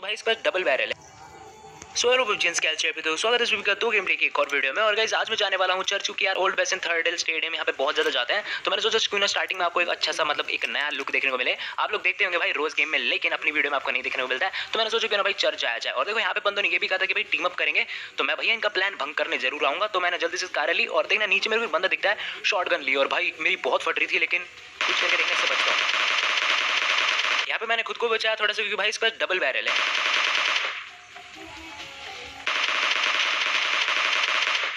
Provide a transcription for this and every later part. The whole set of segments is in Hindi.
भाई इस पर डबल बैरल है। स्वागत है का दो गेम प्ले की एक और वीडियो में। और गाइस आज मैं जाने वाला हूं चर्च, क्योंकि यार ओल्ड बेसन थर्ड स्टेडियम यहाँ पे बहुत ज्यादा जाते हैं, तो मैंने सोचा क्यों ना स्टार्टिंग में आपको एक अच्छा सा मतलब एक नया लुक देखने को मिले। आप लोग देखते होंगे भाई रोज गेम में, लेकिन अपनी वीडियो में आपको नहीं देखने को मिलता है, तो मैंने सोचा क्यों ना भाई चर्च जाया जाए। और देखो यहाँ पे बंदों ने ये भी कहा था कि भाई टीम अप करेंगे, तो मैं भैया इनका प्लान भंग करने जरूर आऊंगा। तो मैंने जल्दी से कार ली और देखना नीचे मेरे को बंदा दिखता है, शॉर्ट गन ली और भाई मेरी बहुत फट रही थी, लेकिन कुछ लेकर देखने से बच गया। यहाँ पे मैंने खुद को बचाया थोड़ा सा, क्योंकि भाई इस पर डबल बैरल है।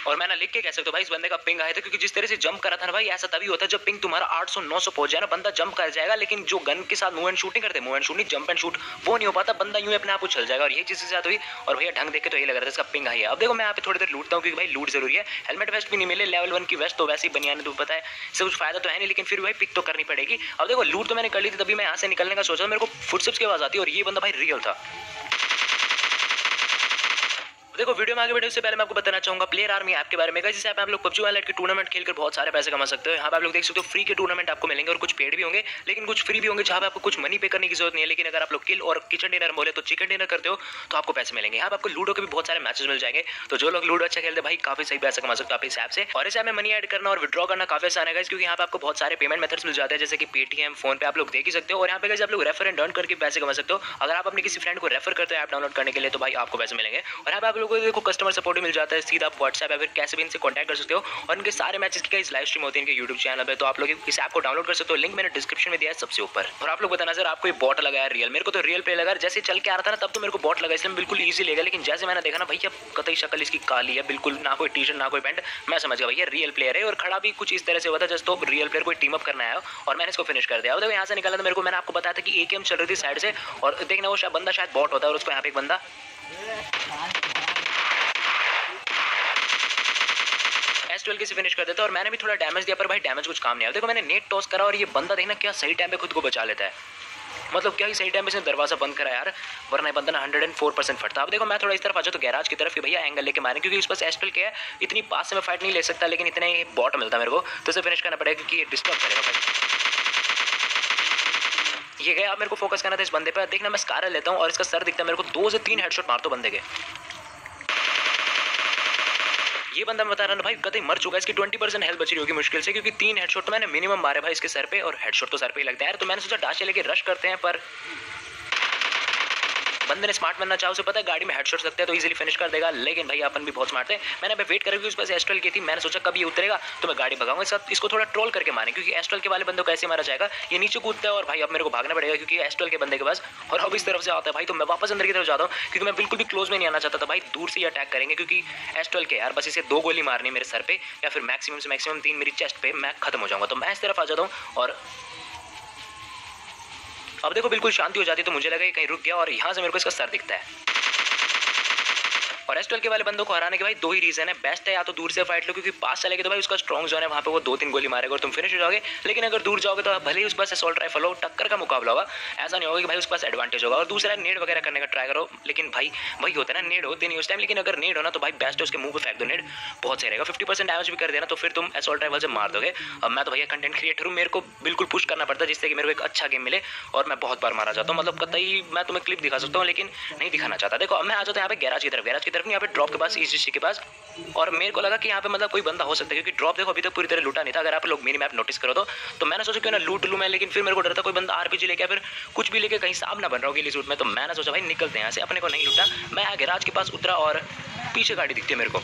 और मैंने लिख के कह सकता हूं भाई इस बंदे का पिंग आया था, क्योंकि जिस तरह से जंप करा था ना भाई, ऐसा तभी होता है जब पिंग तुम्हारा 800-900 पहुंच जाए ना, बंदा जंप कर जाएगा, लेकिन जो गन के साथ मूव एंड शूटिंग करते, मूव एंड शूट नहीं जंप एंड शूट, वो नहीं हो पाता, बंदा यूं अपने आप उछल जाएगा। और ये चीज के साथ हुई। और भैया ढंग देख के तो ये लग रहा था इसका पिंग है। अब देखो मैं यहाँ पे थोड़ी देर लूटता हूँ, क्योंकि भाई लूट जरूरी है। हेलमेट वेस्ट भी नहीं मिले, लेवल 1 की वेस्ट तो वैसे ही बनियाने तो पता है इससे कुछ फायदा तो है नहीं, लेकिन फिर भाई पिक तो करनी पड़ेगी। अब देखो लूट तो मैंने कर ली थी, तभी मैं यहाँ से निकलने का सोचा, मेरे को फुटस्टेप्स की आवाज आती है और ये बंदा भाई रियल था। देखो वीडियो में आगे बढ़ने से पहले मैं आपको बताना चाहूंगा प्लेयर आर्मी ऐप के बारे में। जिस ऐप में आप लोग पबजी वाले के टूर्नामेंट खेलकर बहुत सारे पैसे कमा सकते हो। यहाँ पे आप लोग देख सकते हो फ्री के टूर्नामेंट आपको मिलेंगे और कुछ पेड भी होंगे, लेकिन कुछ फ्री भी होंगे जहाँ पे आपको कुछ मनी पे करने की जरूरत नहीं है। लेकिन अगर आप लोग किल और किचन डिनर बोले तो चिकन डिनर करते हो तो आपको पैसे मिलेंगे। यहाँ पे आपको लूडो के भी बहुत सारे मैचेस मिल जाएंगे, तो जो लोग लूडो अच्छा खेलते हैं भाई काफी सही पैसा कमा सकते हो आप इस ऐप से। और इस ऐप में मनी ऐड करना और विड्रॉ करना काफी आसान है, क्योंकि यहाँ पे आपको बहुत सारे पेमेंट मेथड्स मिल जाते हैं, जैसे कि पेटीएम, फोन पे आप लोग देख ही सकते हो। और यहाँ पे आप लोग रेफर एंड अर्न करके पैसे कमा सकते हो। अगर आप अपने किसी फ्रेंड को रेफर करते हो ऐप डाउनलोड करने के लिए, तो भाई आपको पैसे मिलेंगे। और यहाँ पे आप लोगों को देखो कस्टमर सपोर्ट मिल जाता है, सीधा आप व्हाट्सएप या फिर कैसे भी इनसे कॉन्टैक्ट कर सकते हो। और इनके सारे मैचेस की लाइव स्ट्रीम होती है इनके यूट्यूब चैनल पे, तो आप लोग इस ऐप को डाउनलोड कर सकते हो। लिंक मैंने डिस्क्रिप्शन में दिया है सबसे ऊपर। और आप लोग बताना सर आपको ये बॉट लगा है रियल? मेरे को तो रियल प्ले लगा। जैसे चल के आ रहा था ना तब तो मेरे को बॉट लगा, इसलिए बिल्कुल ईजी लेगा। लेकिन जैसे मैंने देखा ना भैया कतई शक्ल इसकी काली है, बिल्कुल ना कोई टी शर्ट ना कोई पैंट, मैं समझ गया भैया रियल प्लेयर है। और खड़ा भी कुछ इस तरह से हुआ था जस्ट तो रियल प्लेयर कोई टीम अप करना आया और मैंने इसको फिनिश कर दिया। और यहाँ से निकला था मेरे को, मैंने आपको बताया था कि एकेएम चल रही थी साइड से, और देखना वो बंदा शायद बॉट होता है और उसको यहाँ पे एक बंदा S12 के से फिनिश कर देता है। और मैंने भी थोड़ा डैमेज दिया, पर भाई डैमेज कुछ काम नहीं आया। देखो मैंने नेट टॉस करा और ये बंदा देखना क्या सही टाइम पे खुद को बचा लेता है, मतलब क्या ही सही टाइम पे इसने दरवाजा बंद करा यार, वरना बंदा ना 104% फटता। अब देखो मैं थोड़ा इस तरफ आ जाऊँ तो गैराज की तरफ ही भैया एंगल लेके मारें, क्योंकि उस पास S12 क्या है, इतनी पास से मैं फाइट नहीं ले सकता, लेकिन इतना ही बॉट मिलता मेरे को, तो इसे फिनिश करना पड़ेगा क्योंकि ये डिस्टर्ब करेगा भाई। ये गया, अब मेरे को फोकस करना था इस बंदे पर। देखना मैं स्कार लेता हूँ और इसका सर दिखता है मेरे को, 2 से 3 हेडशॉट मारता हूँ बंदे के। ये बंदा मैं बता रहा हूँ भाई कतई मर चुका है, इसकी 20% हेल्थ बची रही होगी मुश्किल से, क्योंकि 3 हेडशॉट तो मैंने मिनिमम मारे भाई इसके सर पे, और हेडशॉट तो सर पे ही लगता है यार। तो मैंने सोचा डाशे लेके रश करते हैं, पर बंदे ने स्मार्ट बनना चाहा, उसे पता है गाड़ी में हेडशॉट लगते हैं तो इजीली फिनिश कर देगा। लेकिन भाई अपन भी बहुत स्मार्ट है, मैंने वेट करके उस पास S12 की थी, मैंने सोचा कब ये उतरेगा तो मैं गाड़ी भगाऊंगा साथ, इसको थोड़ा ट्रोल करके मारे, क्योंकि S12 के वाले बंदे को कैसे मारा जाएगा, ये नीचे कूदता है और भाई अब मेरे को भागना पड़ेगा क्योंकि S12 के बंदे के पास, और अब इस तरफ से आता है भाई, तो मैं वापस अंदर की तरफ जाता हूँ, क्योंकि मैं बिल्कुल भी क्लोज में नहीं आना चाहता था भाई, दूर से ही अटैक करेंगे, क्योंकि S12 के यार बस इसे 2 गोली मारनी मेरे सर पे, या फिर मैक्सिमम से मैक्सिमम 3 मेरी चेस्ट पे, मैं खत्म हो जाऊंगा। तो मैं इस तरफ आ जाता हूँ और अब देखो बिल्कुल शांति हो जाती है, तो मुझे लगा कहीं रुक गया, और यहाँ से मेरे को इसका सर दिखता है। और S12 के वाले बंदों को हराने के भाई 2 ही रीजन है, बेस्ट है या तो दूर से फाइट लो, क्योंकि पास चलेगे तो भाई उसका स्ट्रॉन्ग जोन है, वहाँ पे वो 2-3 गोली मारेगा और तुम फिनिश हो जाओगे। लेकिन अगर दूर जाओगे तो भले ही उस पास असॉल्ट राइफल हो, टक्कर का मुकाबला होगा, ऐसा नहीं होगा कि भाई उसके पास एडवांटेज होगा। और दूसरा नेड वगैरह करने का ट्राई करो, लेकिन भाई वही होता है ना, नेड होते नहीं उस टाइम, लेकिन अगर नेड हो ना तो भाई बेस्ट है उसके मुंह पे फेंक दो नेड, बहुत सही रहेगा। 50% डैमेज भी कर देना तो फिर तुम असॉल्ट राइफल से मार दोगे। अब मैं तो भैया कंटेंट क्रिएटर हूँ, मेरे को बिल्कुल पुश करना पड़ता है जिससे कि मेरे को एक अच्छा गेम मिले, और मैं बहुत बार मारा जाता हूँ, मतलब कतई मैं तुम्हें क्लिप दिखा सकता हूँ लेकिन नहीं दिखाना चाहता। देखो अब मैं आ जाता हूँ यहाँ पे गैराज की तरफ नहीं, यहाँ पे ड्रॉप के पास EGC के पास, और मेरे को लगा कि यहाँ पे मतलब कोई बंदा हो सकता है, क्योंकि ड्रॉप देखो अभी तक पूरी तरह लूटा नहीं था, अगर आप लोग मिनी मैप नोटिस करो तो मैंने सोचा क्यों ना लूट लूँ मैं, लेकिन फिर मेरे को डर था कोई बंदा RPG लेके फिर कुछ भी लेके कहीं सामने बन रहा हो गिली सूट में, तो मैंने सोचा भाई निकलते हैं यहाँ से, अपने को नहीं लूटा। मैं यहाँ गैराज के पास उतरा और पीछे गाड़ी दिखती है मेरे को,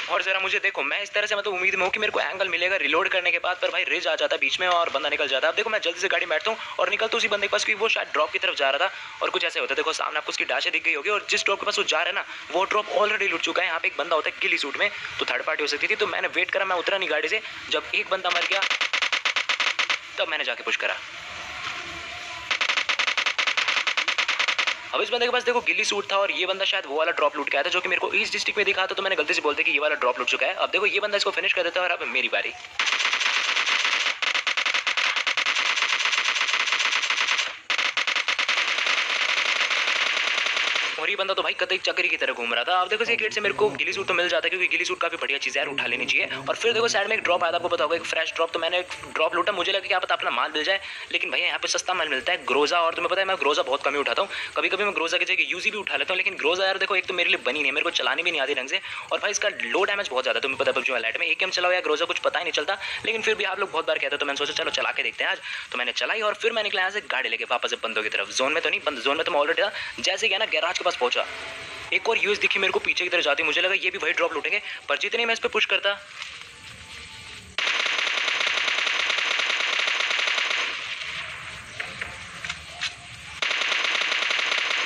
और जरा मुझे देखो, मैं इस तरह से मतलब उम्मीद में हूँ कि मेरे को एंगल मिलेगा रिलोड करने के बाद, पर भाई रिज आ जाता है बीच में और बंदा निकल जाता है। अब देखो मैं जल्दी से गाड़ी में बैठता हूँ और निकलता हूँ उसी बंदे के पास, क्योंकि वो शायद ड्रॉप की तरफ जा रहा था, और कुछ ऐसे होता है देखो सामने आपको उसकी डाशे दिख गई होगी, और जिस ड्रॉप के पास वो जा रहा है ना वो ड्रॉप ऑलरेडी लूट चुका है। यहाँ पे एक बंदा होता है गिली सूट में, तो थर्ड पार्टी हो सकती थी, तो मैंने वेट करा, मैं उतरा नहीं गाड़ी से, जब एक बंदा मर गया तब मैंने जाके पुश करा। अब इस बंदे के पास देखो गिल्ली सूट था, और ये बंदा शायद वो वाला ड्रॉप लूट के आया था जो कि मेरे को ईस्ट डिस्ट्रिक्ट में दिखा था, तो मैंने गलती से बोलते कि ये वाला ड्रॉप लूट चुका है। अब देखो ये बंदा इसको फिनिश कर देता है, और अब मेरी बारी। और ये बंदा तो भाई कतई चक्री की तरह घूम रहा था। अब देखो इस क्रेट से मेरे को गिली सूट तो मिल जाता है, क्योंकि गिली सूट काफी बढ़िया चीज है, उठा लेनी चाहिए। और फिर देखो साइड में एक ड्रॉप आया था, आपको पता होगा, एक फ्रेश ड्रॉप। तो मैंने ड्रॉप लूटा, मुझे लगा क्या पता अपना माल मिल जाए, लेकिन भैया यहाँ पे सस्ता माल मिलता है, ग्रोजा। और तुम्हें पता है मैं ग्रोजा बहुत कम ही उठाता हूँ, कभी कभी मैं ग्रोजा की जगह यूजी भी उठा लेता हूँ, लेकिन ग्रोजा यार देखो एक तो मेरे लिए बनी नहीं है, मेरे को चलानी भी नहीं आती ढंग से, और भाई इसका लो डैमेज बहुत ज्यादा। तुम्हें पता है पबजी मोबाइल में AKM चलाओ या ग्रोजा कुछ पता ही नहीं चलता, लेकिन फिर भी आप लोग बहुत बार कहते हैं, तो मैंने सोचा चलो चला के देखते हैं आज। तो मैंने चलाई और फिर मैं निकला यहाँ से गाड़ी लेके वापस बंदों की तरफ। जोन में तो नहीं, जोन में तो मैं ऑलरेडी था। जैसे क्या ना गैराज के पास पहुंचा, एक और यूएस दिखी मेरे को पीछे की तरफ जाती, मुझे लगा ये भी वही ड्रॉप लूटेंगे, पर जितने मैं इस पे पुश करता,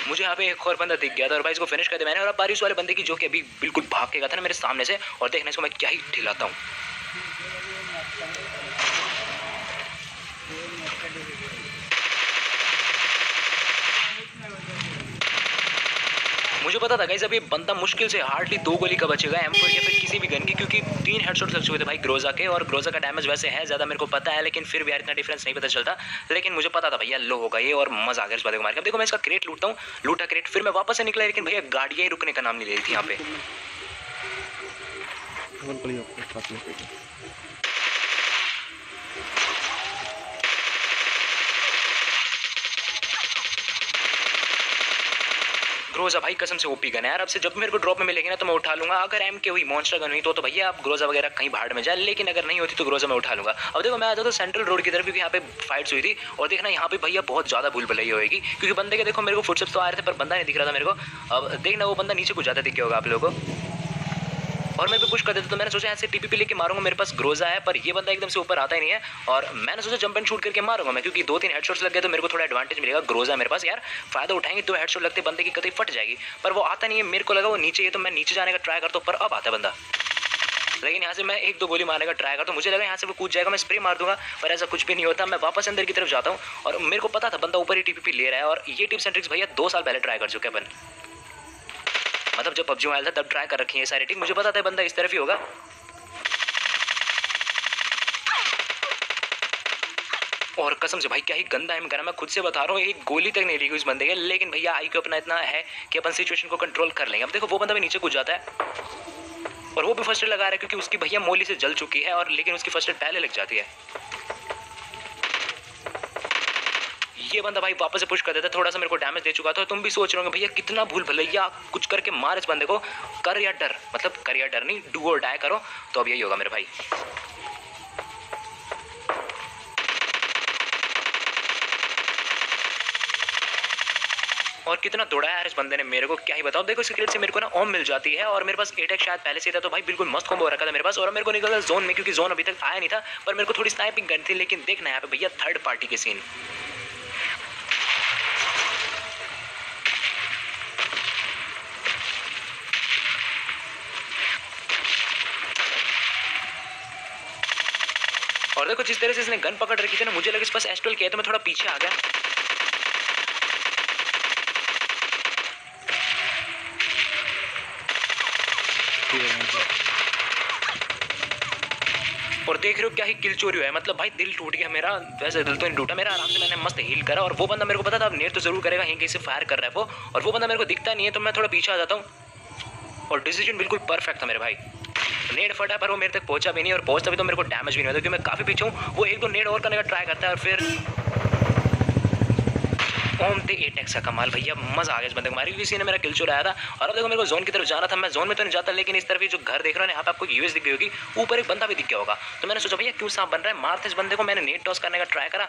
मुझे यहाँ पे एक और बंदा दिख गया था और भाई इसको फिनिश कर दिया मैंने। और अब बारिश वाले बंदे की, जो कि अभी बिल्कुल भाग के गया था ना मेरे सामने से, और देखना इसको मैं क्या ही ठिलाता हूँ। मुझे पता था गाइस अभी बंदा मुश्किल से हार्डली 2 गोली का बचेगा M4 या फिर किसी भी गन की, क्योंकि 3 हेडशॉट लग चुके थे भाई ग्रोजा के। और ग्रोजा का डैमेज वैसे है ज़्यादा, मेरे को पता है, लेकिन फिर भी यार इतना डिफरेंस नहीं पता चलता। लेकिन मुझे पता था भैया लो होगा ये, और मजा आ गया इस बात को मार के। अब देखो मैं इसका क्रेट लूटता हूँ, लूटा क्रेट, फिर मैं वापस से निकला, लेकिन भैया गाड़ियाँ ही रुकने का नाम नहीं ले रही थी यहाँ पे। ग्रोजा भाई कसम से ओपी गन है यार। अब से जब मेरे को ड्रॉप में मिलेगी ना तो मैं उठा लूंगा। अगर एम के हुई मॉन्स्टर गन हुई तो भैया आप ग्रोजा वगैरह कहीं भाड़ में जाए, लेकिन अगर नहीं होती तो ग्रोजा मैं उठा लूंगा। अब देखो मैं आ जाता सेंट्रल रोड की तरफ, क्योंकि यहाँ पे फाइट्स हुई थी। और देखना यहाँ पे भैया बहुत ज्यादा भूल भुलैया होगी, क्योंकि बंदे के देखो मेरे को फुटस्टेप्स तो आ रहे थे, पर बंदा नहीं दिख रहा था मेरे को। अब देखना वो बंदा नीचे कुछ ज्यादा दिख गया होगा आप लोगों को, और मैं भी पुश कर देता। तो मैंने सोचा ऐसे TPP लेके मारूंगा, मेरे पास ग्रोजा है, पर ये बंदा एकदम से ऊपर आता ही नहीं है। और मैंने सोचा जंप एंड शूट करके मारूंगा मैं, क्योंकि 2-3 हेडशॉट्स लग गए तो मेरे को थोड़ा एडवांटेज मिलेगा। ग्रोजा मेरे पास यार, फायदा उठाएंगे। 2 हेडशॉट लगते बंदे की कतई फट जाएगी, पर वो आता नहीं है। मेरे को लगा वो नीचे है, तो मैं नीचे जाने का ट्राई करता हूँ, पर अब आता है बंदा। लेकिन यहाँ से मैं 1-2 गोली मारने का ट्राई करता हूँ, मुझे लगा यहाँ से वो कूद जाएगा, मैं स्प्रे मार दूंगा, पर ऐसा कुछ भी नहीं होता। मैं वापस अंदर की तरफ जाता हूँ, और मेरे को पता था बंदा ऊपर ही TPP ले रहा है। और ये टिप्स एंड ट्रिक्स भैया 2 साल पहले ट्राई कर चुके अपन, मतलब जब पबजी मोबाइल था तब ट्राई कर रखी है सारी टिक। मुझे पता था बंदा इस तरफ ही होगा। और कसम से भाई क्या ही गंदा एम करा, मैं खुद से बता रहा हूँ, एक गोली तक नहीं लगी उस बंदे के। लेकिन भैया IQ अपना इतना है कि अपन सिचुएशन को कंट्रोल कर लेंगे। अब देखो वो बंदा भी नीचे कूद जाता है, और वो भी फर्स्ट एड लगा रहा है, क्योंकि उसकी भैया मोली से जल चुकी है, और लेकिन उसकी फर्स्ट एड पहले लग जाती है। ये बंदा भाई वापस से पुश कर देता है, थोड़ा सा मेरे को डैमेज दे चुका था। तुम भी सोच रहे हो भैया कितना भूल भुलैया, कुछ करके मार इस बंदे को, कर या डर, मतलब कर या डर नहीं, डू और डाई करो। तो अब यही होगा मेरे भाई। और कितना दौड़ाया यार इस बंदे ने मेरे को, क्या ही बताओ। देखो सीक्रेट से मेरे को ना ओम मिल जाती है, और मेरे पास 8x शायद पहले से था, तो भाई बिल्कुल मस्त कॉम्बो रखा था मेरे पास। और मेरे को निकला जोन में, क्योंकि जोन अभी तक आया नहीं था, पर मेरे को थोड़ी स्नाइपिंग करनी थी। लेकिन देखना यहाँ पे भैया थर्ड पार्टी के सीन। और देखो जिस तरह से इसने गन पकड़ रखी थी ना, मुझे लगा इस पास एस्ट्रल किया, तो मैं थोड़ा पीछे आ गया। और देख रहे हो क्या ही किल चोरी हुआ है, मतलब भाई दिल टूट गया मेरा। वैसे दिल तो नहीं टूटा मेरा, आराम से मैंने मस्त हील करा। और वो बंदा मेरे को पता था अब नेट तो जरूर करेगा, यहीं कहीं से फायर कर रहा है वो, और वो बंदा मेरे को दिखता नहीं है, तो मैं थोड़ा पीछे आ जाता हूँ। और डिसीजन बिल्कुल परफेक्ट था मेरे भाई। नेट फटा, पर वो मेरे तक पहुंचा भी नहीं, और पहुंचता भी तो मेरे को डैमेज भी नहीं होता, क्योंकि मैं काफी पीछे हूँ। वो 1-2 नेट और करने का ट्राई करता है, और फिर ओम थे 8x का कमाल। भैया मजा आ गया इस बंदे को मारी, किसी ने मेरा किल चुराया था। और अब देखो मेरे को जोन की तरफ जाना था, मैं जोन में तो नहीं जाता, लेकिन इस तरफ ये जो घर देख रहे हो यहाँ पे आपको यूएस दिख गई होगी, ऊपर एक बंदा भी दिख गया होगा। तो मैंने सोचा भैया क्यों सांप बन रहा है, मारते इस बंदे को। मैंने नेट टॉस करने का ट्राई करा,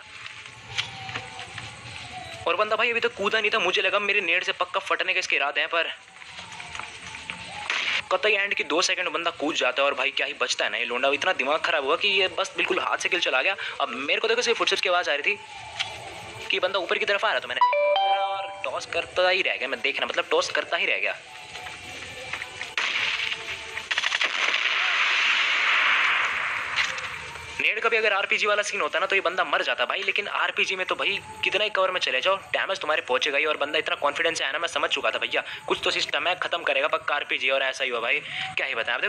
और बंदा भाई अभी तक कूदा नहीं था। मुझे लगा मेरे नेट से पक्का फटने के इसके इरादे हैं, पर कतई एंड की 2 सेकंड बंदा कूद जाता है। और भाई क्या ही बचता है ना ये लोंडा, इतना दिमाग खराब हुआ कि ये बस बिल्कुल हाथ से किल चला गया। अब मेरे को देखो सिर्फ फुटस्टेप्स की आवाज आ रही थी कि बंदा ऊपर की तरफ आ रहा, तो मैंने और टॉस करता ही रह गया। मैं देखना मतलब टॉस करता ही रह गया। नेड का भी अगर RPG वाला सीन होता ना तो ये बंदा मर जाता भाई, लेकिन RPG में तो भाई कितना ही कवर में चले जाओ डैमेज तुम्हारे पहुंचेगा ही। और बंदा इतना कॉन्फिडेंस है ना, मैं समझ चुका था भैया कुछ तो सिस्टम है, खत्म करेगा पक्का RPG। और ऐसा ही हुआ भाई, क्या ही बताएं।